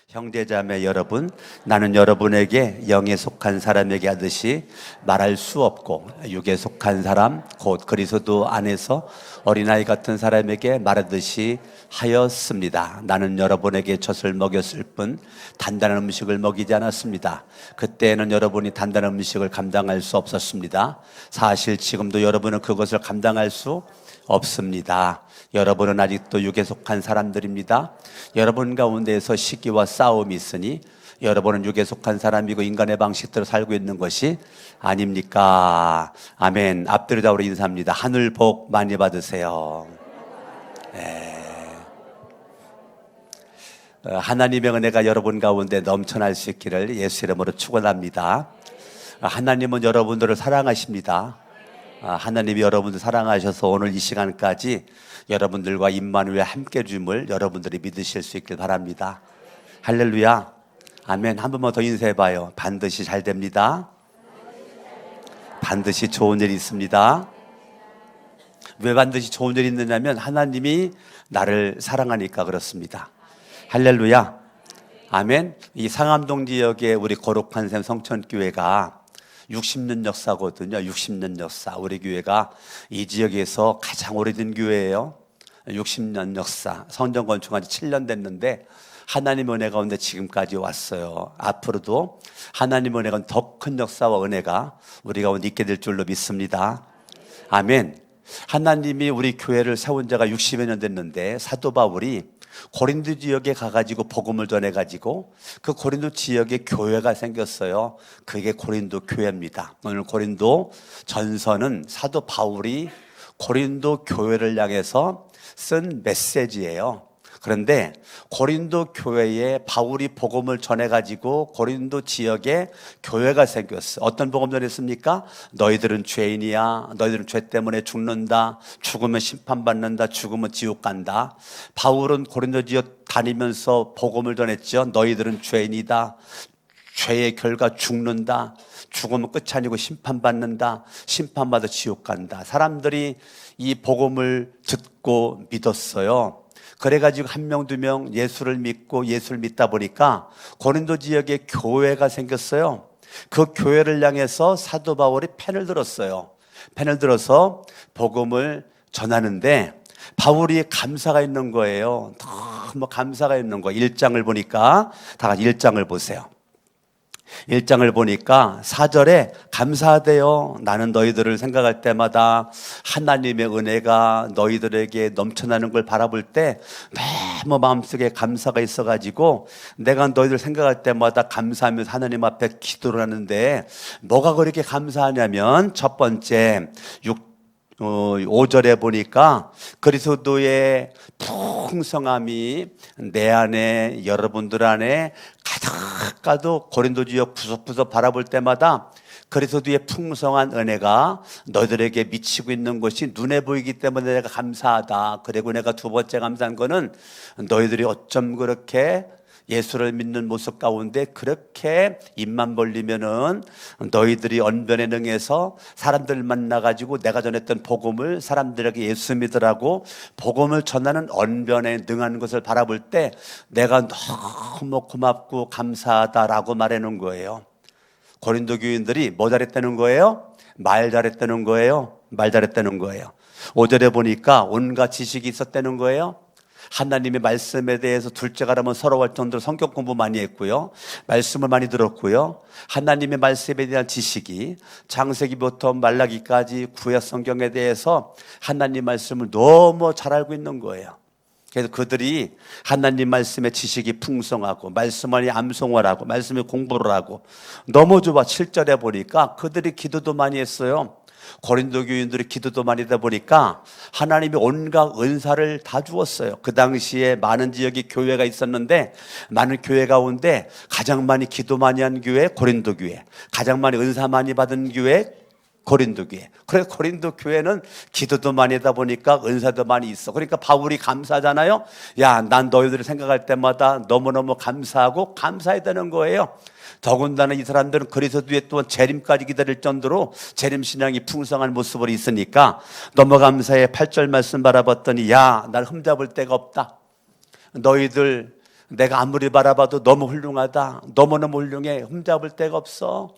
형제자매 여러분, 나는 여러분에게 영에 속한 사람에게 하듯이 말할 수 없고 육에 속한 사람 곧 그리스도 안에서 어린아이 같은 사람에게 말하듯이 하였습니다. 나는 여러분에게 젖을 먹였을 뿐 단단한 음식을 먹이지 않았습니다. 그때는 여러분이 단단한 음식을 감당할 수 없었습니다. 사실 지금도 여러분은 그것을 감당할 수 없습니다. 여러분은 아직도 육에 속한 사람들입니다. 여러분 가운데에서 시기와 싸움이 있으니 여러분은 육에 속한 사람이고 인간의 방식대로 살고 있는 것이 아닙니까? 아멘. 앞뒤로 우리 인사합니다. 하늘 복 많이 받으세요. 하나님의 은혜가 여러분 가운데 넘쳐날 수 있기를 예수 이름으로 축원합니다. 하나님은 여러분들을 사랑하십니다. 하나님이 여러분들 사랑하셔서 오늘 이 시간까지 여러분들과 임마누엘 함께 줌을 여러분들이 믿으실 수 있길 바랍니다. 할렐루야. 아멘. 한 번만 더 인사해봐요. 반드시 잘 됩니다. 반드시 좋은 일이 있습니다. 왜 반드시 좋은 일이 있느냐면 하나님이 나를 사랑하니까 그렇습니다. 할렐루야. 아멘. 이 상암동 지역의 우리 거룩한 샘 성천교회가 60년 역사거든요. 60년 역사. 우리 교회가 이 지역에서 가장 오래된 교회예요. 60년 역사. 성전 건축한 지 7년 됐는데 하나님의 은혜 가운데 지금까지 왔어요. 앞으로도 하나님의 은혜가 더 큰 역사와 은혜가 우리 가운데 있게 될 줄로 믿습니다. 아멘. 하나님이 우리 교회를 세운 지가 60여 년 됐는데 사도 바울이 고린도 지역에 가가지고 복음을 전해가지고 그 고린도 지역에 교회가 생겼어요. 그게 고린도 교회입니다. 오늘 고린도 전서는 사도 바울이 고린도 교회를 향해서 쓴 메시지예요. 그런데 고린도 교회에 바울이 복음을 전해가지고 고린도 지역에 교회가 생겼어. 어떤 복음 전했습니까? 너희들은 죄인이야. 너희들은 죄 때문에 죽는다. 죽으면 심판받는다. 죽으면 지옥 간다. 바울은 고린도 지역 다니면서 복음을 전했죠. 너희들은 죄인이다. 죄의 결과 죽는다. 죽으면 끝이 아니고 심판받는다. 심판받아 지옥 간다. 사람들이 이 복음을 듣고 믿었어요. 그래가지고 한 명, 두 명 예수를 믿고 예수를 믿다 보니까 고린도 지역에 교회가 생겼어요. 그 교회를 향해서 사도 바울이 펜을 들었어요. 펜을 들어서 복음을 전하는데 바울이 감사가 있는 거예요. 너무 감사가 있는 거예요. 1장을 보니까 다 같이 1장을 보세요. 1장을 보니까 4절에 감사하대요. 나는 너희들을 생각할 때마다 하나님의 은혜가 너희들에게 넘쳐나는 걸 바라볼 때 너무 마음속에 감사가 있어가지고 내가 너희들 생각할 때마다 감사하면서 하나님 앞에 기도를 하는데 뭐가 그렇게 감사하냐면 첫 번째 5절에 보니까 그리스도의 풍성함이 내 안에 여러분들 안에 가득 가도 고린도 지역 구석구석 바라볼 때마다 그리스도의 풍성한 은혜가 너희들에게 미치고 있는 것이 눈에 보이기 때문에 내가 감사하다. 그리고 내가 두 번째 감사한 거는 너희들이 어쩜 그렇게 예수를 믿는 모습 가운데 그렇게 입만 벌리면은 너희들이 언변에 능해서 사람들 만나가지고 내가 전했던 복음을 사람들에게 예수 믿으라고 복음을 전하는 언변에 능한 것을 바라볼 때 내가 너무 고맙고 감사하다라고 말해놓은 거예요. 고린도 교인들이 뭐 잘했다는 거예요? 말 잘했다는 거예요. 말 잘했다는 거예요. 5절에 보니까 온갖 지식이 있었다는 거예요. 하나님의 말씀에 대해서 둘째가라면 서러워할 정도로 성경 공부 많이 했고요. 말씀을 많이 들었고요. 하나님의 말씀에 대한 지식이 창세기부터 말라기까지 구약 성경에 대해서 하나님 말씀을 너무 잘 알고 있는 거예요. 그래서 그들이 하나님 말씀의 지식이 풍성하고 말씀을 암송을 하고 말씀을 공부를 하고 너무 좋아. 7절에 보니까 그들이 기도도 많이 했어요. 고린도 교인들이 기도도 많이 하다 보니까 하나님이 온갖 은사를 다 주었어요. 그 당시에 많은 지역에 교회가 있었는데 많은 교회 가운데 가장 많이 기도 많이 한 교회 고린도 교회, 가장 많이 은사 많이 받은 교회 고린도 교회. 그래서 고린도 교회는 기도도 많이 하다 보니까 은사도 많이 있어. 그러니까 바울이 감사하잖아요. 야, 난 너희들을 생각할 때마다 너무너무 감사하고 감사해야 되는 거예요. 더군다나 이 사람들은 그리스도의 또한 재림까지 기다릴 정도로 재림신앙이 풍성한 모습으로 있으니까 너무 감사해. 8절 말씀 바라봤더니 야, 날 흠잡을 데가 없다. 너희들 내가 아무리 바라봐도 너무 훌륭하다. 너무너무 훌륭해. 흠잡을 데가 없어.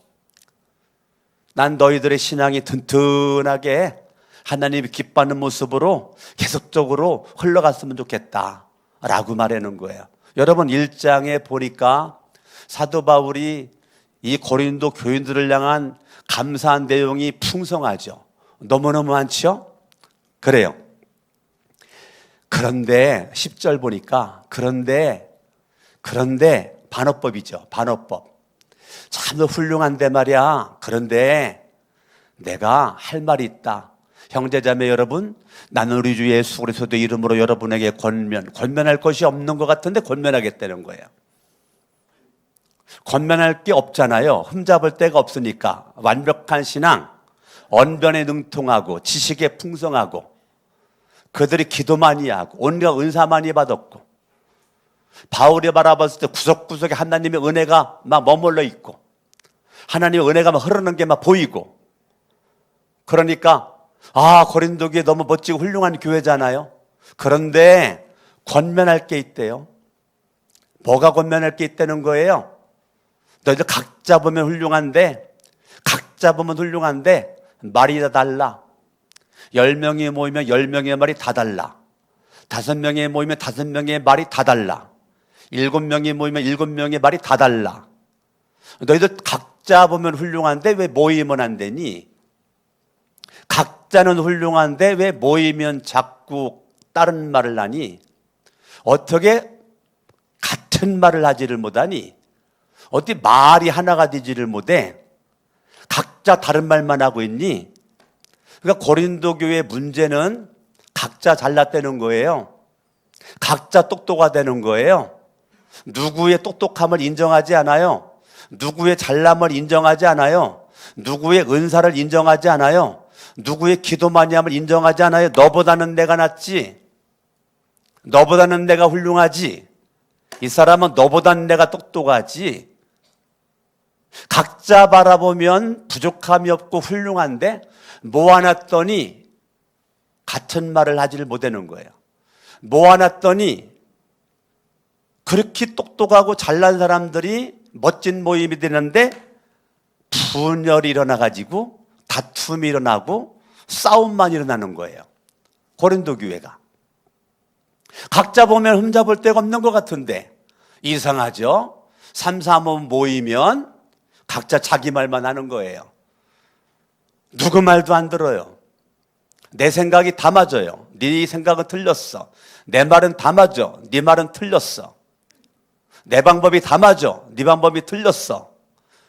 난 너희들의 신앙이 튼튼하게 하나님이 기뻐하는 모습으로 계속적으로 흘러갔으면 좋겠다 라고 말하는 거예요. 여러분 1장에 보니까 사도 바울이 이 고린도 교인들을 향한 감사한 내용이 풍성하죠. 너무너무 많죠? 그래요. 그런데 10절 보니까 그런데 반어법이죠. 반어법. 참 훌륭한데 말이야. 그런데 내가 할 말이 있다. 형제자매 여러분, 나는 우리 주 예수 그리스도의 이름으로 여러분에게 권면할 것이 없는 것 같은데 권면하겠다는 거예요. 권면할 게 없잖아요. 흠잡을 데가 없으니까. 완벽한 신앙, 언변에 능통하고 지식에 풍성하고 그들이 기도 많이 하고 온갖 은사 많이 받았고 바울이 바라봤을 때 구석구석에 하나님의 은혜가 막 머물러 있고 하나님의 은혜가 막 흐르는 게 막 보이고 그러니까 고린도 교회 너무 멋지고 훌륭한 교회잖아요. 그런데 권면할 게 있대요. 뭐가 권면할 게 있다는 거예요? 너희들 각자 보면 훌륭한데 말이 다 달라. 10명이 모이면 10명의 말이 다 달라. 5명이 모이면 5명의 말이 다 달라. 7명이 모이면 7명의 말이 다 달라. 너희들 각자 보면 훌륭한데 왜 모이면 안 되니? 각자는 훌륭한데 왜 모이면 자꾸 다른 말을 하니? 어떻게 같은 말을 하지를 못하니? 어떻게 말이 하나가 되지를 못해? 각자 다른 말만 하고 있니? 그러니까 고린도 교회의 문제는 각자 잘났다는 거예요. 각자 똑똑하다는 거예요. 누구의 똑똑함을 인정하지 않아요. 누구의 잘남을 인정하지 않아요. 누구의 은사를 인정하지 않아요. 누구의 기도 많이 함을 인정하지 않아요. 너보다는 내가 낫지. 너보다는 내가 훌륭하지. 이 사람은 너보다는 내가 똑똑하지. 각자 바라보면 부족함이 없고 훌륭한데 모아놨더니 같은 말을 하지를 못하는 거예요. 모아놨더니 그렇게 똑똑하고 잘난 사람들이 멋진 모임이 되는데 분열이 일어나가지고 다툼이 일어나고 싸움만 일어나는 거예요. 고린도 교회가. 각자 보면 흠잡을 데가 없는 것 같은데 이상하죠? 3, 4모 모이면 각자 자기 말만 하는 거예요. 누구 말도 안 들어요. 내 생각이 다 맞아요. 네 생각은 틀렸어. 내 말은 다 맞아. 네 말은 틀렸어. 내 방법이 다 맞아. 네 방법이 틀렸어.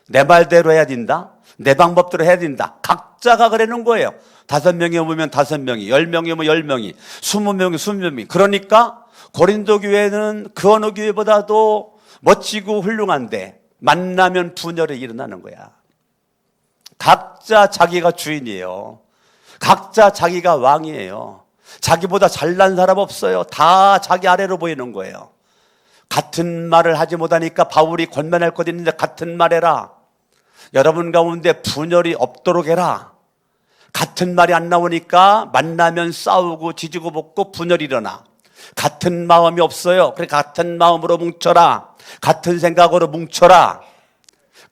내 말대로 해야 된다. 내 방법대로 해야 된다. 각자가 그러는 거예요. 5명이 오면 5명이, 10명이 오면 10명이, 20명이 20명이. 그러니까 고린도 교회는 그 어느 교회보다도 멋지고 훌륭한데 만나면 분열이 일어나는 거야. 각자 자기가 주인이에요. 각자 자기가 왕이에요. 자기보다 잘난 사람 없어요. 다 자기 아래로 보이는 거예요. 같은 말을 하지 못하니까 바울이 권면할 것 있는데 같은 말 해라. 여러분 가운데 분열이 없도록 해라. 같은 말이 안 나오니까 만나면 싸우고 지지고 볶고 분열이 일어나. 같은 마음이 없어요. 그래 같은 마음으로 뭉쳐라. 같은 생각으로 뭉쳐라.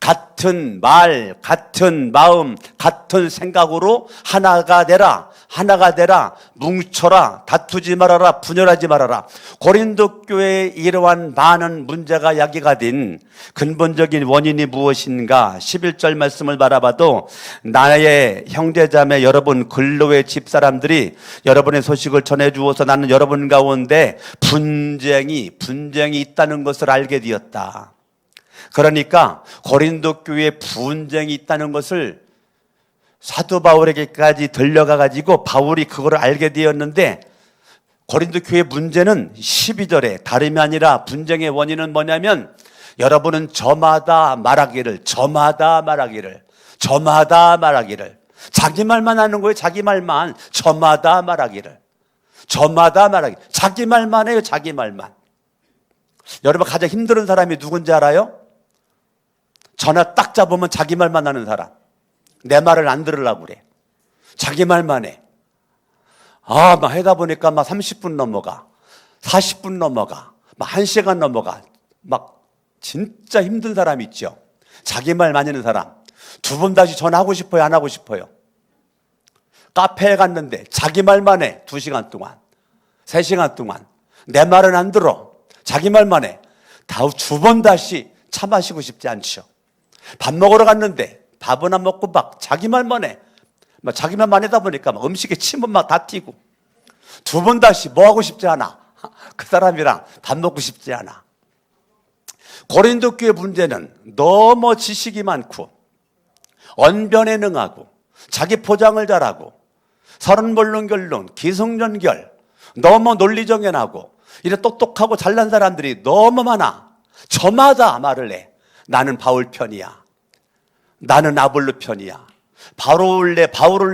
같은 말, 같은 마음, 같은 생각으로 하나가 되라. 하나가 되라. 뭉쳐라. 다투지 말아라. 분열하지 말아라. 고린도 교회의 이러한 많은 문제가 야기가 된 근본적인 원인이 무엇인가? 11절 말씀을 바라봐도 나의 형제자매 여러분 근로의 집사람들이 여러분의 소식을 전해주어서 나는 여러분 가운데 분쟁이 있다는 것을 알게 되었다. 그러니까 고린도 교회에 분쟁이 있다는 것을 사도 바울에게까지 들려가 가지고 바울이 그걸 알게 되었는데 고린도 교회 문제는 12절에 다름이 아니라 분쟁의 원인은 뭐냐면 여러분은 저마다 말하기를 자기 말만 하는 거예요. 자기 말만 저마다 말하기를 자기 말만 해요. 자기 말만. 여러분 가장 힘든 사람이 누군지 알아요? 전화 딱 잡으면 자기 말만 하는 사람. 내 말을 안 들으려고 그래. 자기 말만 해. 막 하다 보니까 막 30분 넘어가. 40분 넘어가. 막 1시간 넘어가. 막 진짜 힘든 사람 있죠. 자기 말 많이 하는 사람. 2번 다시 전화하고 싶어요, 안 하고 싶어요? 카페에 갔는데 자기 말만 해. 2시간 동안, 3시간 동안. 내 말은 안 들어. 자기 말만 해. 2번 다시 차 마시고 싶지 않죠. 밥 먹으러 갔는데 밥은 안 먹고 막 자기 말만 해. 막 자기 말만 하다 보니까 막 음식에 침은 막 다 튀고. 2번 다시 뭐 하고 싶지 않아. 그 사람이랑 밥 먹고 싶지 않아. 고린도 교회 문제는 너무 지식이 많고 언변에 능하고 자기 포장을 잘하고 서른물론결론, 기승전결, 너무 논리정연하고 이런 똑똑하고 잘난 사람들이 너무 많아. 저마다 말을 해. 나는 바울 편이야. 나는 아볼로 편이야. 바울을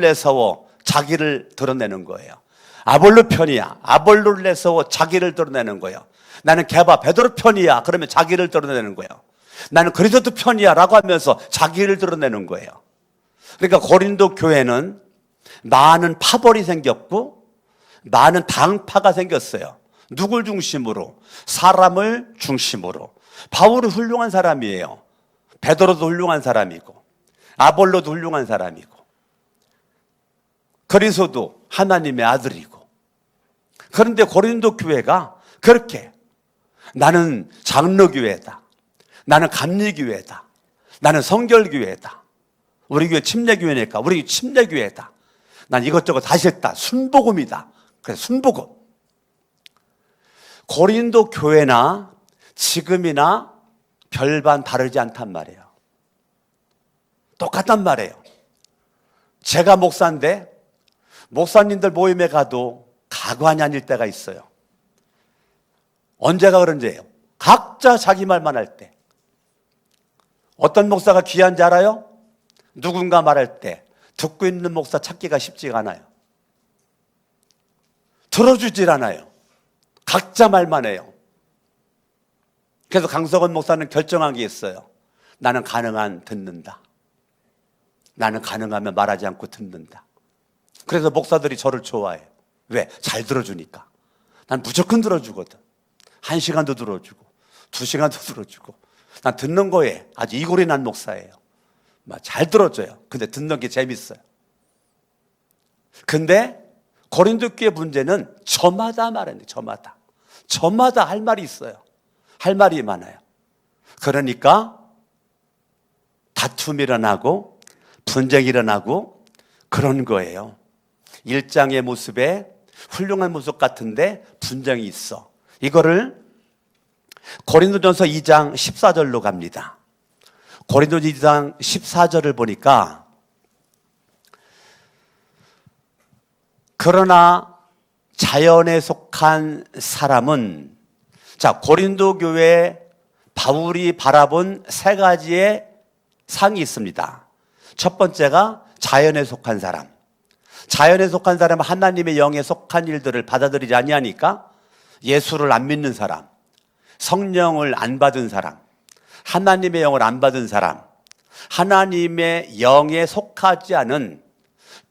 내세워 자기를 드러내는 거예요. 아볼로 편이야. 아볼로를 내세워 자기를 드러내는 거예요. 나는 게바 베드로 편이야. 그러면 자기를 드러내는 거예요. 나는 그리스도 편이야 라고 하면서 자기를 드러내는 거예요. 그러니까 고린도 교회는 많은 파벌이 생겼고 많은 당파가 생겼어요. 누굴 중심으로? 사람을 중심으로. 바울은 훌륭한 사람이에요. 베드로도 훌륭한 사람이고 아볼로도 훌륭한 사람이고 그리스도도 하나님의 아들이고. 그런데 고린도 교회가 그렇게 나는 장로교회다, 나는 감리교회다, 나는 성결교회다, 우리 교회 침례교회니까 우리 침례교회다, 난 이것저것 다 싫다, 순복음이다. 그래서 순복음. 고린도 교회나 지금이나 별반 다르지 않단 말이에요. 똑같단 말이에요. 제가 목사인데 목사님들 모임에 가도 가관이 아닐 때가 있어요. 언제가 그런지예요. 각자 자기 말만 할 때. 어떤 목사가 귀한지 알아요? 누군가 말할 때 듣고 있는 목사 찾기가 쉽지가 않아요. 들어주질 않아요. 각자 말만 해요. 그래서 강석원 목사는 결정한 게 있어요. 나는 가능한 듣는다. 나는 가능하면 말하지 않고 듣는다. 그래서 목사들이 저를 좋아해요. 왜? 잘 들어주니까. 난 무조건 들어주거든. 1시간도 들어주고 2시간도 들어주고. 난 듣는 거에 아주 이골이 난 목사예요. 잘 들어줘요. 근데 듣는 게 재밌어요. 근데 고린도 교회 문제는 저마다 말하는 거예요. 저마다 할 말이 있어요. 할 말이 많아요. 그러니까 다툼이 일어나고 분쟁이 일어나고 그런 거예요. 일장의 모습에 훌륭한 모습 같은데 분쟁이 있어. 이거를 고린도전서 2장 14절로 갑니다. 고린도전서 2장 14절을 보니까 그러나 자연에 속한 사람은, 자, 고린도 교회에 바울이 바라본 3가지의 상이 있습니다. 첫 번째가 자연에 속한 사람. 자연에 속한 사람은 하나님의 영에 속한 일들을 받아들이지 아니하니까 예수를 안 믿는 사람, 성령을 안 받은 사람, 하나님의 영을 안 받은 사람, 하나님의 영에 속하지 않은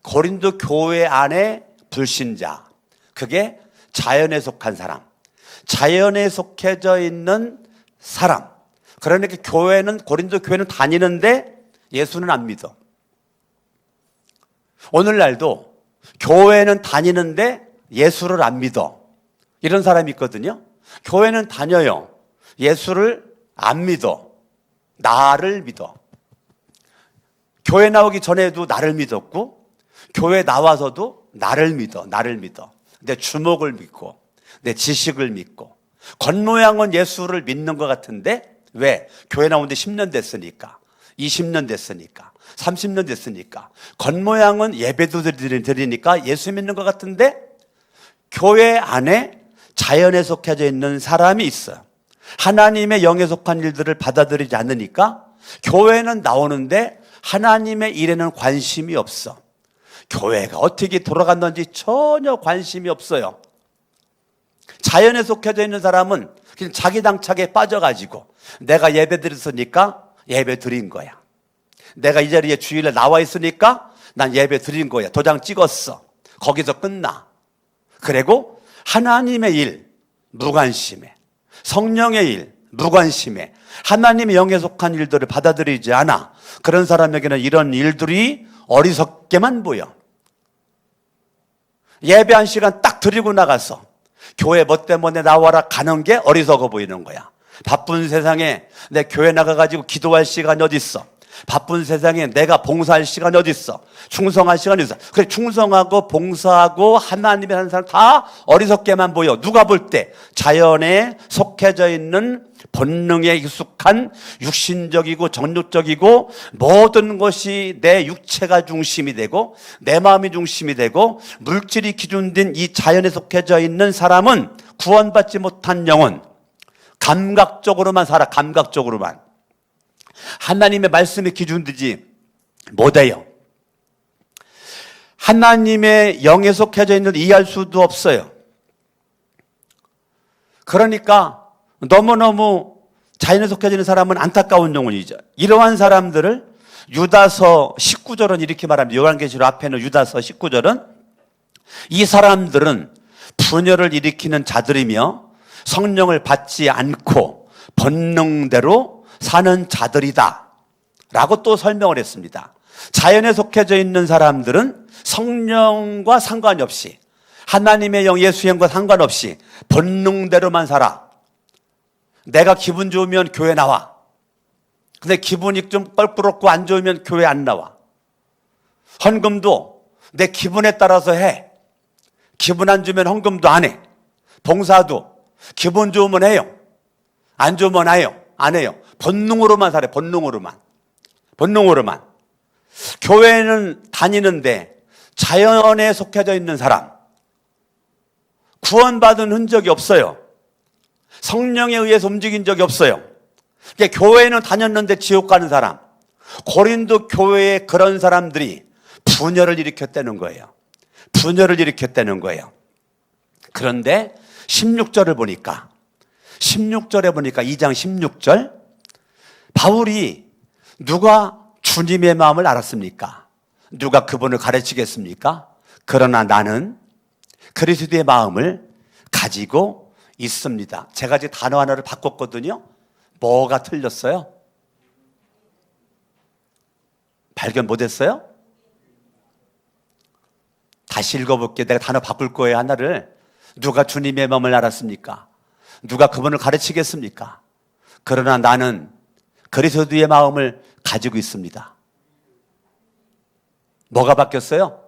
고린도 교회 안에 불신자, 그게 자연에 속한 사람, 자연에 속해져 있는 사람. 그러니까 고린도 교회는 다니는데 예수는 안 믿어. 오늘날도 교회는 다니는데 예수를 안 믿어. 이런 사람이 있거든요. 교회는 다녀요. 예수를 안 믿어. 나를 믿어. 교회 나오기 전에도 나를 믿었고 교회 나와서도 나를 믿어. 내 주목을 믿고 내 지식을 믿고 겉모양은 예수를 믿는 것 같은데 왜? 교회 나온 지 10년 됐으니까, 20년 됐으니까, 30년 됐으니까 겉모양은 예배도 드리니까 예수 믿는 것 같은데 교회 안에 자연에 속해져 있는 사람이 있어요. 하나님의 영에 속한 일들을 받아들이지 않으니까 교회는 나오는데 하나님의 일에는 관심이 없어. 교회가 어떻게 돌아갔는지 전혀 관심이 없어요. 자연에 속해져 있는 사람은 그냥 자기 당착에 빠져가지고 내가 예배 드렸으니까 예배 드린 거야. 내가 이 자리에 주일에 나와 있으니까 난 예배 드린 거야. 도장 찍었어. 거기서 끝나. 그리고 하나님의 일 무관심해. 성령의 일, 무관심해 하나님의 영에 속한 일들을 받아들이지 않아. 그런 사람에게는 이런 일들이 어리석게만 보여. 예배 한 시간 딱 드리고 나가서 교회 뭐 때문에 나와라 가는 게 어리석어 보이는 거야. 바쁜 세상에 내 교회 나가가지고 기도할 시간이 어디 있어? 바쁜 세상에 내가 봉사할 시간이 어디 있어? 충성할 시간이 있어. 그래, 충성하고 봉사하고 하나님의 하는 사람 다 어리석게만 보여. 누가 볼 때 자연에 속해져 있는 본능에 익숙한 육신적이고 정욕적이고 모든 것이 내 육체가 중심이 되고 내 마음이 중심이 되고 물질이 기준된 이 자연에 속해져 있는 사람은 구원받지 못한 영혼, 감각적으로만 살아. 감각적으로만. 하나님의 말씀이 기준되지 못해요. 하나님의 영에 속해져 있는 이해할 수도 없어요. 그러니까 너무너무 자연에 속해져 있는 사람은 안타까운 영혼이죠. 이러한 사람들을 유다서 19절은 이렇게 말합니다. 요한계시록 앞에는 유다서 19절은 이 사람들은 분열을 일으키는 자들이며 성령을 받지 않고 본능대로 사는 자들이다 라고 또 설명을 했습니다. 자연에 속해져 있는 사람들은 성령과 상관이 없이 하나님의 영 예수의 영과 상관없이 본능대로만 살아. 내가 기분 좋으면 교회 나와. 근데 기분이 좀 껄끄럽고 안 좋으면 교회 안 나와. 헌금도 내 기분에 따라서 해. 기분 안 좋으면 헌금도 안 해. 봉사도 기분 좋으면 해요. 안 좋으면 안 해요. 본능으로만 살아요. 본능으로만. 교회는 다니는데 자연에 속해져 있는 사람, 구원받은 흔적이 없어요. 성령에 의해서 움직인 적이 없어요. 그러니까 교회는 다녔는데 지옥 가는 사람, 고린도 교회에 그런 사람들이 분열을 일으켰다는 거예요. 그런데 16절을 보니까 2장 16절 바울이 누가 주님의 마음을 알았습니까? 누가 그분을 가르치겠습니까? 그러나 나는 그리스도의 마음을 가지고 있습니다. 제가 지금 단어 하나를 바꿨거든요. 뭐가 틀렸어요? 발견 못했어요? 다시 읽어볼게요. 내가 단어 바꿀 거예요. 하나를. 누가 주님의 마음을 알았습니까? 누가 그분을 가르치겠습니까? 그러나 나는 그리스도의 마음을 가지고 있습니다. 뭐가 바뀌었어요?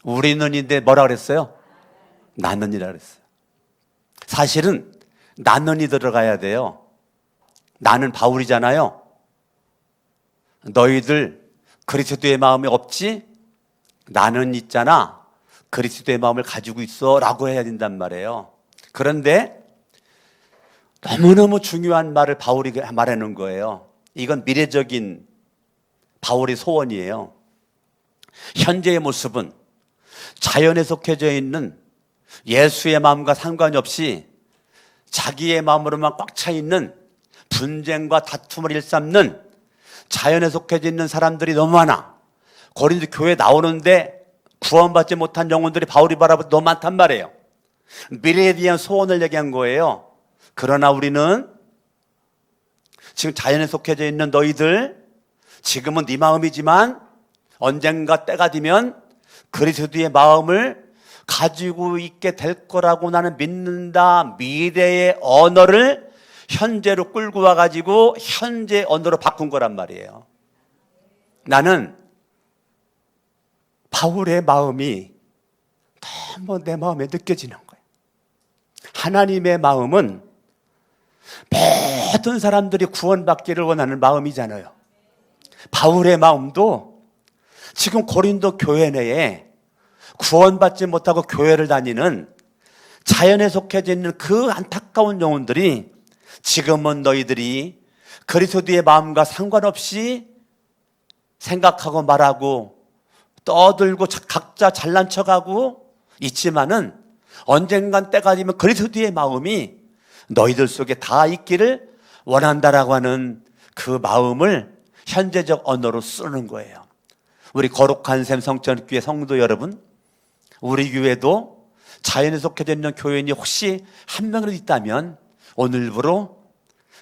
우리는인데 뭐라 그랬어요? 나는이라 그랬어요. 사실은 나는이 들어가야 돼요. 나는 바울이잖아요. 너희들 그리스도의 마음이 없지? 나는 있잖아. 그리스도의 마음을 가지고 있어 라고 해야 된단 말이에요. 그런데 너무너무 중요한 말을 바울이 말하는 거예요. 이건 미래적인 바울의 소원이에요. 현재의 모습은 자연에 속해져 있는 예수의 마음과 상관이 없이 자기의 마음으로만 꽉 차 있는 분쟁과 다툼을 일삼는 자연에 속해져 있는 사람들이 너무 많아. 고린도 교회 나오는데 구원받지 못한 영혼들이 바울이 바라보고 너무 많단 말이에요. 미래에 대한 소원을 얘기한 거예요. 그러나 우리는 지금 자연에 속해져 있는 너희들, 지금은 네 마음이지만 언젠가 때가 되면 그리스도의 마음을 가지고 있게 될 거라고 나는 믿는다. 미래의 언어를 현재로 끌고 와가지고 현재 언어로 바꾼 거란 말이에요. 나는 바울의 마음이 너무 내 마음에 느껴지는 거예요. 하나님의 마음은 모든 사람들이 구원받기를 원하는 마음이잖아요. 바울의 마음도 지금 고린도 교회 내에 구원받지 못하고 교회를 다니는 자연에 속해져 있는 그 안타까운 영혼들이 지금은 너희들이 그리스도의 마음과 상관없이 생각하고 말하고 떠들고 각자 잘난 척하고 있지만은 언젠간 때가 되면 그리스도의 마음이 너희들 속에 다 있기를 원한다라고 하는 그 마음을 현재적 언어로 쓰는 거예요. 우리 거룩한 샘 성전교회 성도 여러분, 우리 교회도 자연에 속해져 있는 교인이 혹시 한 명이라도 있다면 오늘부로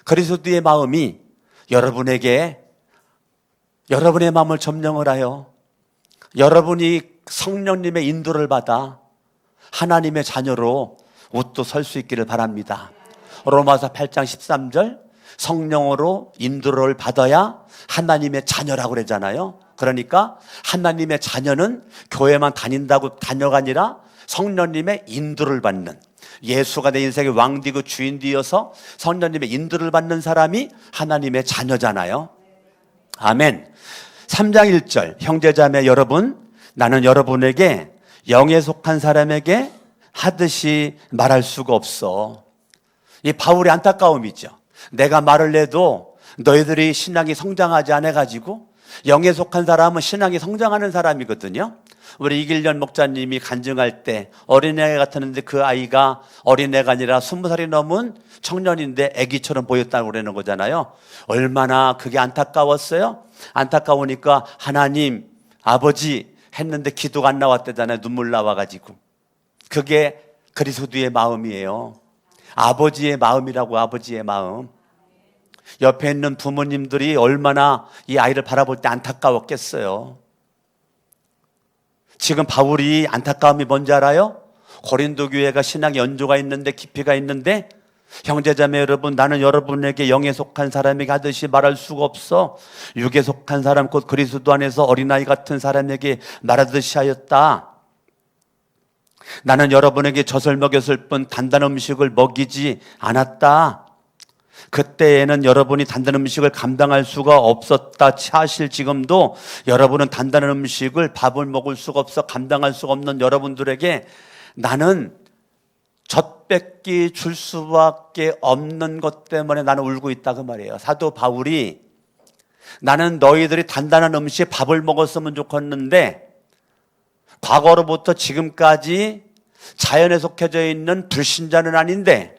그리스도의 마음이 여러분의 마음을 점령을 하여 여러분이 성령님의 인도를 받아 하나님의 자녀로 옷도 설 수 있기를 바랍니다. 로마서 8장 13절 성령으로 인도를 받아야 하나님의 자녀라고 그러잖아요. 그러니까 하나님의 자녀는 교회만 다닌다고 자녀가 아니라 성령님의 인도를 받는, 예수가 내 인생의 왕되고 주인 되어서 성령님의 인도를 받는 사람이 하나님의 자녀잖아요. 아멘. 3장 1절 형제자매 여러분, 나는 여러분에게 영에 속한 사람에게 하듯이 말할 수가 없어. 이 바울의 안타까움이죠. 내가 말을 해도 너희들이 신앙이 성장하지 않아가지고, 영에 속한 사람은 신앙이 성장하는 사람이거든요. 우리 이길련 목사님이 간증할 때 어린애 같았는데 그 아이가 어린애가 아니라 20살이 넘은 청년인데 아기처럼 보였다고 그러는 거잖아요. 얼마나 그게 안타까웠어요. 안타까우니까 하나님 아버지 했는데 기도가 안 나왔대잖아요. 눈물 나와가지고. 그게 그리스도의 마음이에요. 아버지의 마음이라고. 아버지의 마음. 옆에 있는 부모님들이 얼마나 이 아이를 바라볼 때 안타까웠겠어요. 지금 바울이 안타까움이 뭔지 알아요? 고린도 교회가 신앙의 연조가 있는데, 깊이가 있는데, 형제자매 여러분, 나는 여러분에게 영에 속한 사람에게 하듯이 말할 수가 없어. 육에 속한 사람 곧 그리스도 안에서 어린아이 같은 사람에게 말하듯이 하였다. 나는 여러분에게 젖을 먹였을 뿐 단단한 음식을 먹이지 않았다. 그때에는 여러분이 단단한 음식을 감당할 수가 없었다. 사실 지금도 여러분은 단단한 음식을, 밥을 먹을 수가 없어 감당할 수가 없는 여러분들에게 나는 젖밖에 줄 수밖에 없는 것 때문에 나는 울고 있다, 그 말이에요. 사도 바울이 나는 너희들이 단단한 음식, 밥을 먹었으면 좋겠는데 과거로부터 지금까지 자연에 속해져 있는 불신자는 아닌데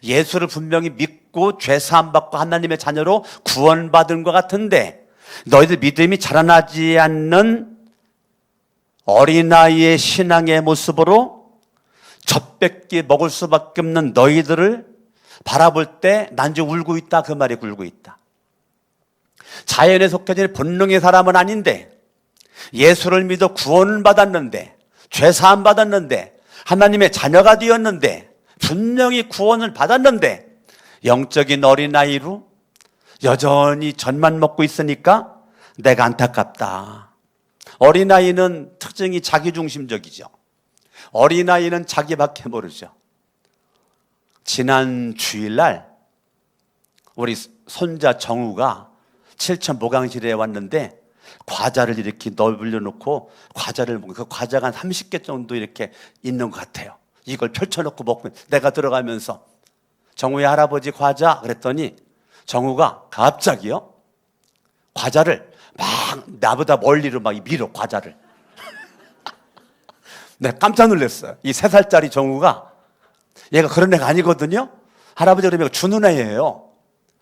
예수를 분명히 믿고 죄 사함 받고 하나님의 자녀로 구원받은 것 같은데 너희들 믿음이 자라나지 않는 어린아이의 신앙의 모습으로 젖밖에 먹을 수밖에 없는 너희들을 바라볼 때 난 이제 울고 있다, 그 말이. 울고 있다. 자연에 속해진 본능의 사람은 아닌데 예수를 믿어 구원을 받았는데 죄 사함 받았는데 하나님의 자녀가 되었는데 분명히 구원을 받았는데 영적인 어린아이로 여전히 젖만 먹고 있으니까 내가 안타깝다. 어린아이는 특징이 자기중심적이죠. 어린아이는 자기밖에 모르죠. 지난 주일날 우리 손자 정우가 7천 모강실에 왔는데 과자를 이렇게 널려놓고 과자를 먹고, 그 과자가 한 30개 정도 이렇게 있는 것 같아요. 이걸 펼쳐놓고 먹고 내가 들어가면서 정우의 할아버지 과자 그랬더니 정우가 갑자기요 과자를 막 나보다 멀리로 막 밀어, 과자를. 내가 깜짝 놀랐어요. 이 3살짜리 정우가, 얘가 그런 애가 아니거든요. 할아버지 그러면 주는 애예요.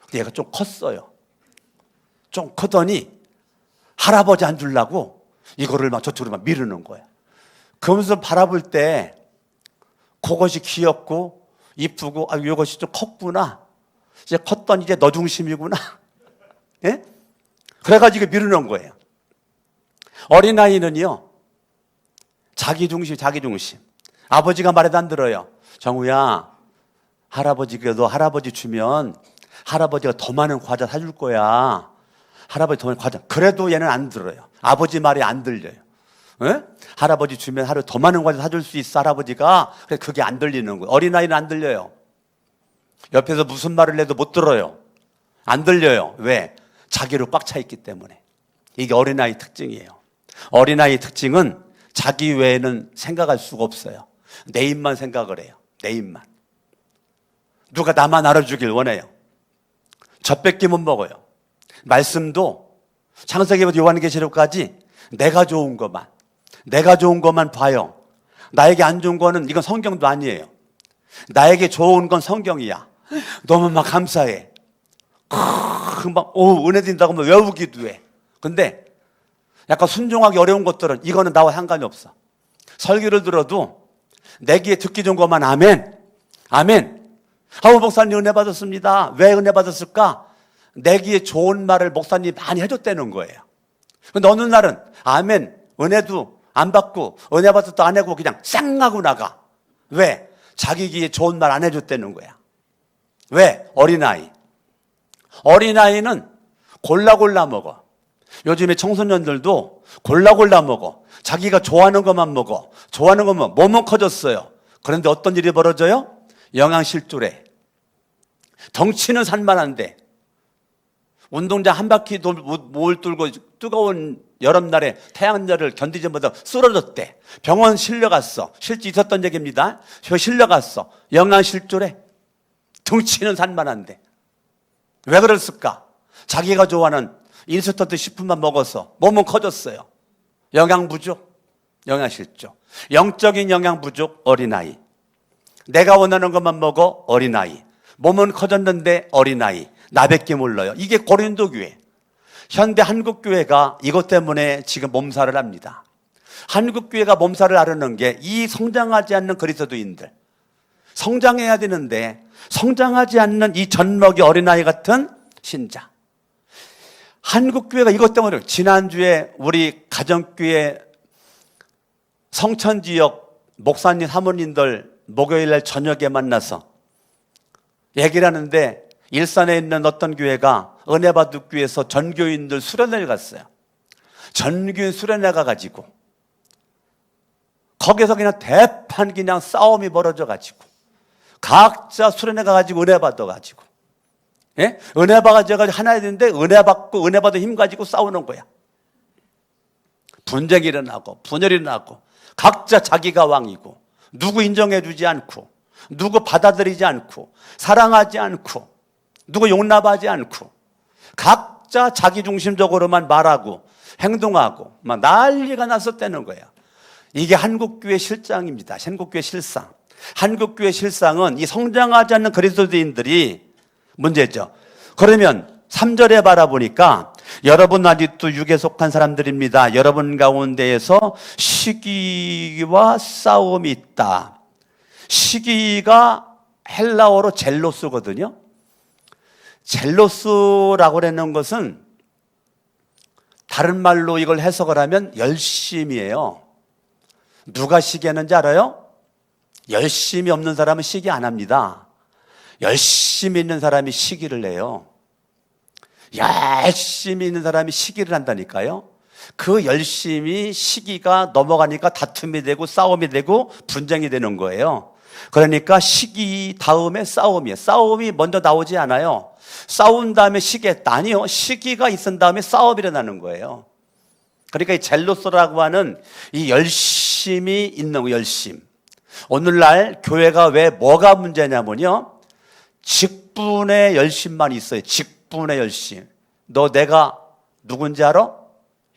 근데 얘가 좀 컸어요. 좀 크더니 할아버지 안 주려고 이거를 막 저쪽으로 막 미루는 거야. 그러면서 바라볼 때 그것이 귀엽고 이쁘고, 아, 이것이 좀 컸구나. 이제 컸더니 이제 너 중심이구나. 예? 그래가지고 미루는 거예요. 어린아이는요, 자기 중심. 아버지가 말해도 안 들어요. 정우야, 할아버지가 너 할아버지 주면 할아버지가 더 많은 과자 사줄 거야. 할아버지 더 많은 과자. 그래도 얘는 안 들어요. 아버지 말이 안 들려요. 에? 할아버지 주면 하루 더 많은 과자 사줄 수 있어, 할아버지가. 그래, 그게 안 들리는 거예요. 어린아이는 안 들려요. 옆에서 무슨 말을 해도 못 들어요. 안 들려요. 왜? 자기로 꽉 차 있기 때문에. 이게 어린아이 특징이에요. 어린아이 특징은 자기 외에는 생각할 수가 없어요. 내 입만 생각을 해요. 내 입만. 누가 나만 알아주길 원해요. 젖밖에 못 먹어요. 말씀도 창세기부터 요한계시록까지 내가 좋은 것만 봐요. 나에게 안 좋은 거는 이건 성경도 아니에요. 나에게 좋은 건 성경이야. 너무 막 감사해. 막 은혜 드린다고 하면 외우기도 해. 근데 약간 순종하기 어려운 것들은 이거는 나와 상관이 없어. 설교를 들어도 내기에 듣기 좋은 것만 아멘. 아멘. 하우 목사님 은혜 받았습니다. 왜 은혜 받았을까? 내기에 좋은 말을 목사님이 많이 해줬다는 거예요. 근데 어느 날은 아멘, 은혜도 안 받고 은혜 받았도 안 하고 그냥 쌍 하고 나가. 왜? 자기 귀에 좋은 말 안 해줬다는 거야. 왜? 어린아이. 어린아이는 골라 먹어. 요즘에 청소년들도 골라 먹어. 자기가 좋아하는 것만 먹어. 좋아하는 것만 몸은 커졌어요. 그런데 어떤 일이 벌어져요? 영양실조래. 덩치는 산만한데 운동장 한 바퀴 못 돌고 뜨거운 여름날에 태양열을 견디지 못하고 쓰러졌대. 병원 실려갔어. 실제 있었던 얘기입니다. 실려갔어. 영양실조래. 덩치는 산만한데. 왜 그랬을까? 자기가 좋아하는 인스턴트 식품만 먹어서 몸은 커졌어요. 영양 부족, 영양실조. 영적인 영양 부족, 어린아이. 내가 원하는 것만 먹어, 어린아이. 몸은 커졌는데 어린아이. 나밖에 몰라요. 이게 고린도 교회. 현대 한국 교회가 이것 때문에 지금 몸살을 합니다. 한국 교회가 몸살을 앓는 게 이 성장하지 않는 그리스도인들. 성장해야 되는데 성장하지 않는 이 젖먹이 어린아이 같은 신자. 한국 교회가 이것 때문에 지난주에 우리 가정교회 성천 지역 목사님 사모님들 목요일날 저녁에 만나서 얘기를 하는데 일산에 있는 어떤 교회가 은혜바둑교회에서 전교인들 수련회를 갔어요. 전교인 수련회 가가지고 거기서 그냥 대판 그냥 싸움이 벌어져가지고 각자 수련회 가가지고 은혜 받아가지고 예? 은혜 받아가지고 하나 되는데 은혜 받고 은혜 받아 힘 가지고 싸우는 거야. 분쟁이 일어나고 분열이 일어나고 각자 자기가 왕이고 누구 인정해주지 않고 누구 받아들이지 않고 사랑하지 않고 누구 용납하지 않고 각자 자기중심적으로만 말하고 행동하고 막 난리가 났었다는 거예요. 이게 한국교회 실상입니다. 한국교회 실상. 한국교회 실상은 이 성장하지 않는 그리스도인들이 문제죠. 그러면 3절에 바라보니까 여러분 아직도 육에 속한 사람들입니다. 여러분 가운데에서 시기와 싸움이 있다. 시기가 헬라어로 젤로스거든요. 젤로스라고 하는 것은 다른 말로 이걸 해석을 하면 열심이에요. 누가 시기하는지 알아요? 열심이 없는 사람은 시기 안 합니다. 열심히 있는 사람이 시기를 해요. 열심히 있는 사람이 시기를 한다니까요. 그 열심히 시기가 넘어가니까 다툼이 되고 싸움이 되고 분쟁이 되는 거예요. 그러니까 시기 다음에 싸움이에요. 싸움이 먼저 나오지 않아요. 싸운 다음에 시기했다. 아니요. 시기가 있은 다음에 싸움이 일어나는 거예요. 그러니까 이 젤로스라고 하는 이 열심이 있는 거, 열심. 오늘날 교회가 왜 뭐가 문제냐면요. 직분의 열심만 있어요. 직분의 열심. 너 내가 누군지 알아?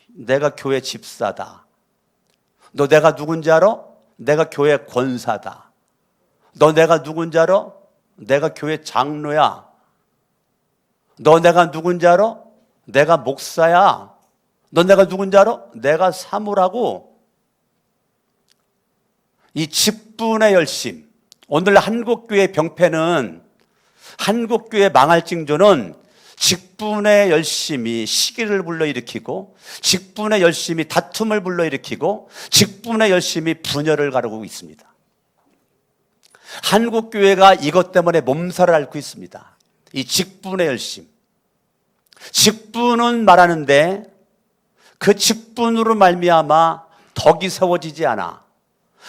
내가 교회 집사다. 너 내가 누군지 알아? 내가 교회 권사다. 너 내가 누군지 알아? 내가 교회 장로야. 너 내가 누군지 알아? 내가 목사야. 너 내가 누군지 알아? 내가 사무라고. 이 직분의 열심. 오늘 한국교회 병폐는, 한국교회 망할 징조는 직분의 열심이 시기를 불러일으키고, 직분의 열심이 다툼을 불러일으키고, 직분의 열심이 분열을 가르고 있습니다. 한국교회가 이것 때문에 몸살을 앓고 있습니다. 이 직분의 열심. 직분은 말하는데 그 직분으로 말미암아 덕이 세워지지 않아.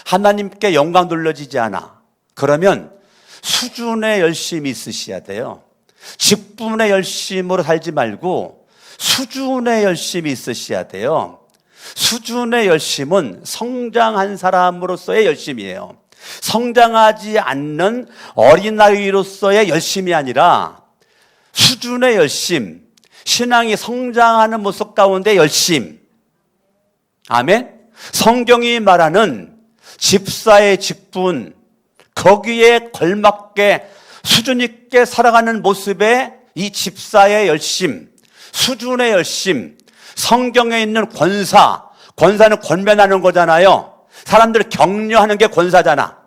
하나님께 영광 돌려지지 않아. 그러면 수준의 열심이 있으셔야 돼요. 직분의 열심으로 살지 말고 수준의 열심이 있으셔야 돼요. 수준의 열심은 성장한 사람으로서의 열심이에요. 성장하지 않는 어린아이로서의 열심이 아니라 수준의 열심, 신앙이 성장하는 모습 가운데 열심. 아멘. 성경이 말하는 집사의 직분, 거기에 걸맞게 수준 있게 살아가는 모습의 이 집사의 열심, 수준의 열심. 성경에 있는 권사, 권사는 권면하는 거잖아요. 사람들을 격려하는 게 권사잖아.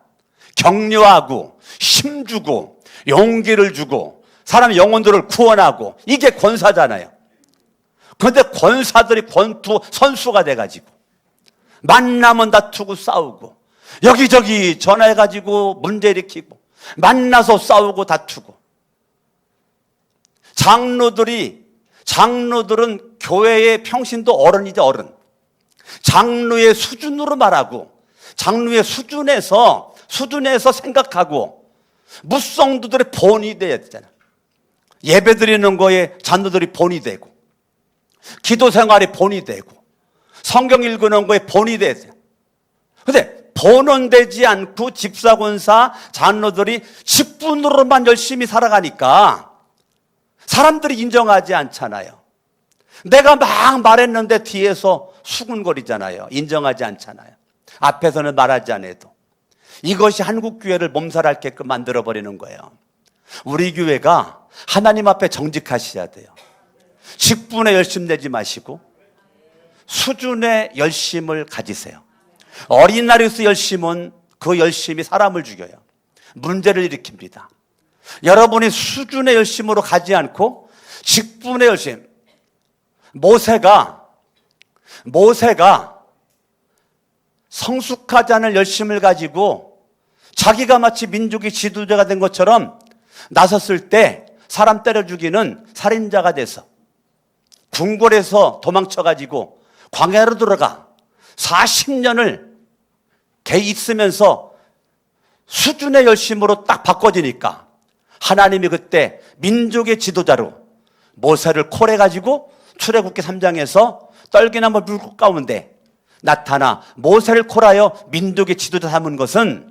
격려하고 힘주고 용기를 주고 사람의 영혼들을 구원하고 이게 권사잖아요. 그런데 권사들이 권투 선수가 돼가지고 만나면 다투고 싸우고 여기저기 전화해가지고 문제 일으키고 만나서 싸우고 다투고 장로들은 교회의 평신도 어른이죠, 어른. 장로의 수준으로 말하고 장로의 수준에서 생각하고 무성도들의 본이 돼야 되잖아. 예배 드리는 거에 장로들이 본이 되고 기도 생활의 본이 되고 성경 읽는 거에 본이 돼야 돼. 근데 본원되지 않고 집사권사 장로들이 직분으로만 열심히 살아가니까 사람들이 인정하지 않잖아요. 내가 막 말했는데 뒤에서 수군거리잖아요. 인정하지 않잖아요. 앞에서는 말하지 않아도. 이것이 한국교회를 몸살할게끔 만들어버리는 거예요. 우리 교회가 하나님 앞에 정직하셔야 돼요. 직분에 열심 내지 마시고 수준의 열심을 가지세요. 어린아이로서 열심은 그 열심이 사람을 죽여요. 문제를 일으킵니다. 여러분이 수준의 열심으로 가지 않고 직분의 열심. 모세가 성숙하지 않은 열심을 가지고 자기가 마치 민족의 지도자가 된 것처럼 나섰을 때 사람 때려 죽이는 살인자가 돼서 궁궐에서 도망쳐가지고 광야로 들어가 40년을 개 있으면서 수준의 열심으로 딱 바꿔지니까 하나님이 그때 민족의 지도자로 모세를 콜해가지고 출애굽기 3장에서 떨기나무 물고 가운데 나타나 모세를 콜하여 민족의 지도자 삼은 것은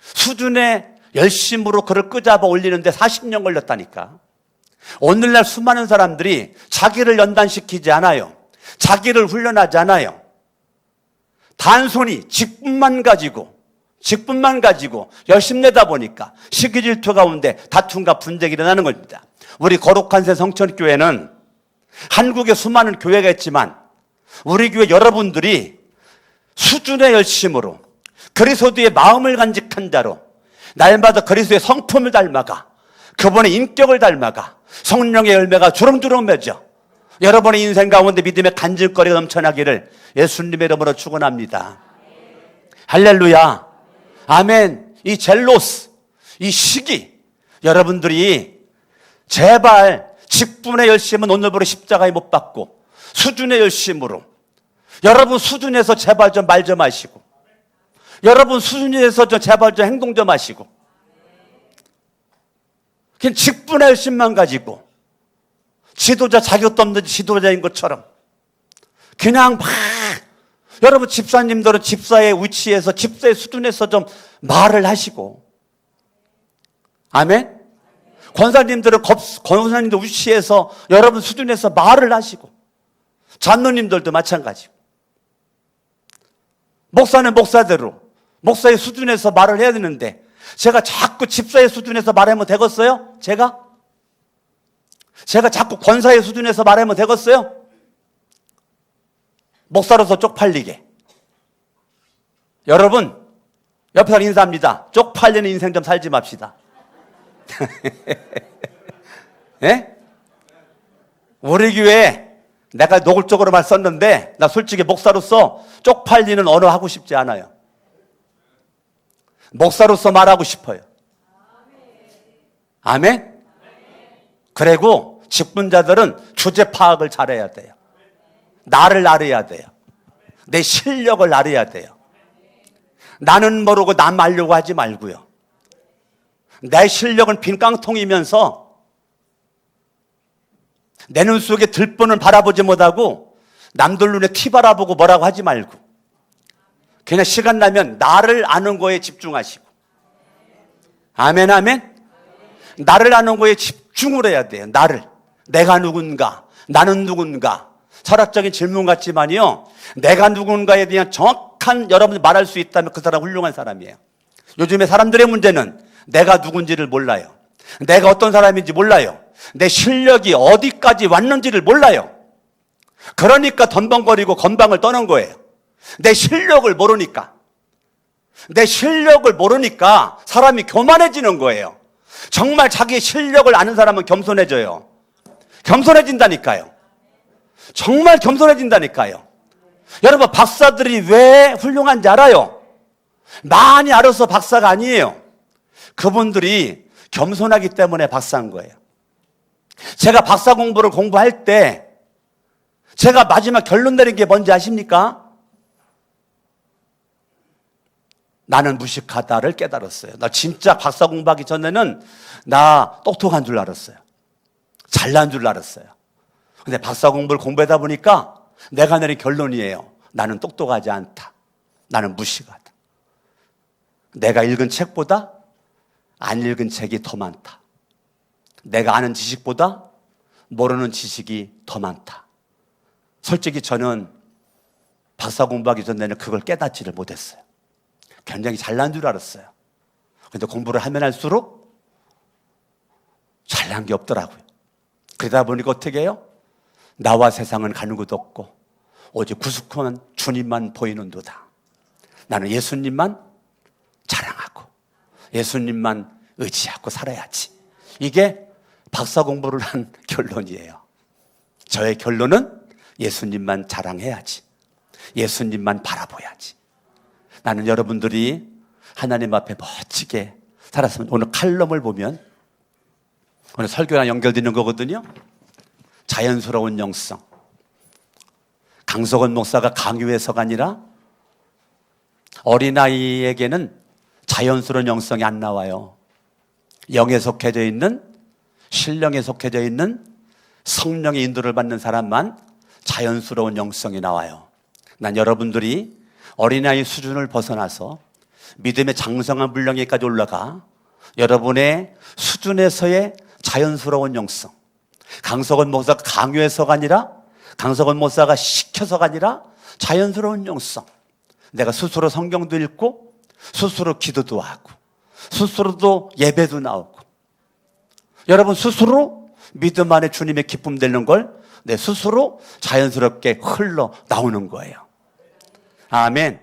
수준의 열심으로 그를 끄잡아 올리는데 40년 걸렸다니까. 오늘날 수많은 사람들이 자기를 연단시키지 않아요. 자기를 훈련하지 않아요. 단순히 직분만 가지고 열심내다 보니까 시기 질투 가운데 다툼과 분쟁이 일어나는 겁니다. 우리 거룩한 새 성천교회는 한국에 수많은 교회가 있지만 우리 교회 여러분들이 수준의 열심으로 그리스도의 마음을 간직한 자로 날마다 그리스도의 성품을 닮아가 그분의 인격을 닮아가 성령의 열매가 주렁주렁 맺어 여러분의 인생 가운데 믿음의 간질거리가 넘쳐나기를 예수님의 이름으로 축원합니다. 할렐루야. 아멘. 이 젤로스, 이 시기, 여러분들이 제발 직분의 열심은 오늘부로 십자가에 못 박고 수준의 열심으로 여러분 수준에서 제발 좀 말 좀 하시고 여러분 수준에서 제발 좀 행동 좀 하시고 그냥 직분의 열심만 가지고 지도자 자격도 없는 지도자인 것처럼 그냥 막 여러분 집사님들은 집사의 위치에서 집사의 수준에서 좀 말을 하시고 아멘? 권사님들은 권사님들 위치에서 여러분 수준에서 말을 하시고 장로님들도 마찬가지고 목사는 목사대로 목사의 수준에서 말을 해야 되는데 제가 자꾸 집사의 수준에서 말하면 되겠어요? 제가 자꾸 권사의 수준에서 말하면 되겠어요? 목사로서 쪽팔리게. 여러분 옆에 사람 인사합니다. 쪽팔리는 인생 좀 살지 맙시다. 예? 우리 교회에 내가 노골적으로 말 썼는데 나 솔직히 목사로서 쪽팔리는 언어 하고 싶지 않아요. 목사로서 말하고 싶어요. 아멘? 그리고 직분자들은 주제 파악을 잘해야 돼요. 나를 알아야 돼요. 내 실력을 알아야 돼요. 나는 모르고 남 알려고 하지 말고요. 내 실력은 빈 깡통이면서 내 눈 속에 들보는 바라보지 못하고 남들 눈에 티 바라보고 뭐라고 하지 말고 그냥 시간 나면 나를 아는 거에 집중하시고 아멘 아멘. 나를 아는 거에 집중을 해야 돼요. 나를. 내가 누군가, 나는 누군가. 철학적인 질문 같지만요, 내가 누군가에 대한 정확한 여러분이 말할 수 있다면 그 사람 훌륭한 사람이에요. 요즘에 사람들의 문제는 내가 누군지를 몰라요. 내가 어떤 사람인지 몰라요. 내 실력이 어디까지 왔는지를 몰라요. 그러니까 덤벙거리고 건방을 떠는 거예요. 내 실력을 모르니까. 내 실력을 모르니까 사람이 교만해지는 거예요. 정말 자기 실력을 아는 사람은 겸손해져요. 겸손해진다니까요. 정말 겸손해진다니까요. 여러분, 박사들이 왜 훌륭한지 알아요? 많이 알아서 박사가 아니에요. 그분들이 겸손하기 때문에 박사인 거예요. 제가 박사 공부를 공부할 때 제가 마지막 결론 내린 게 뭔지 아십니까? 나는 무식하다를 깨달았어요. 나 진짜 박사 공부하기 전에는 나 똑똑한 줄 알았어요. 잘난 줄 알았어요. 근데 박사 공부를 공부하다 보니까 내가 내린 결론이에요. 나는 똑똑하지 않다. 나는 무식하다. 내가 읽은 책보다 안 읽은 책이 더 많다. 내가 아는 지식보다 모르는 지식이 더 많다. 솔직히 저는 박사 공부하기 전에는 그걸 깨닫지를 못했어요. 굉장히 잘난 줄 알았어요. 근데 공부를 하면 할수록 잘난 게 없더라고요. 그러다 보니까 어떻게 해요? 나와 세상은 가는 곳도 없고 오직 구속한 주님만 보이는도다. 나는 예수님만 자랑하고 예수님만 의지하고 살아야지. 이게 박사 공부를 한 결론이에요. 저의 결론은 예수님만 자랑해야지. 예수님만 바라봐야지. 나는 여러분들이 하나님 앞에 멋지게 살았으면, 오늘 칼럼을 보면 오늘 설교랑 연결되는 거거든요. 자연스러운 영성. 강석원 목사가 강요해서가 아니라 어린아이에게는 자연스러운 영성이 안 나와요. 영에 속해져 있는, 신령에 속해져 있는 성령의 인도를 받는 사람만 자연스러운 영성이 나와요. 난 여러분들이 어린아이 수준을 벗어나서 믿음의 장성한 분량에까지 올라가 여러분의 수준에서의 자연스러운 영성. 강석원 목사가 강요해서가 아니라, 강석원 목사가 시켜서가 아니라 자연스러운 영성. 내가 스스로 성경도 읽고 스스로 기도도 하고 스스로도 예배도 나오고, 여러분 스스로 믿음 안에 주님의 기쁨 되는 걸 내 스스로 자연스럽게 흘러 나오는 거예요. 아멘.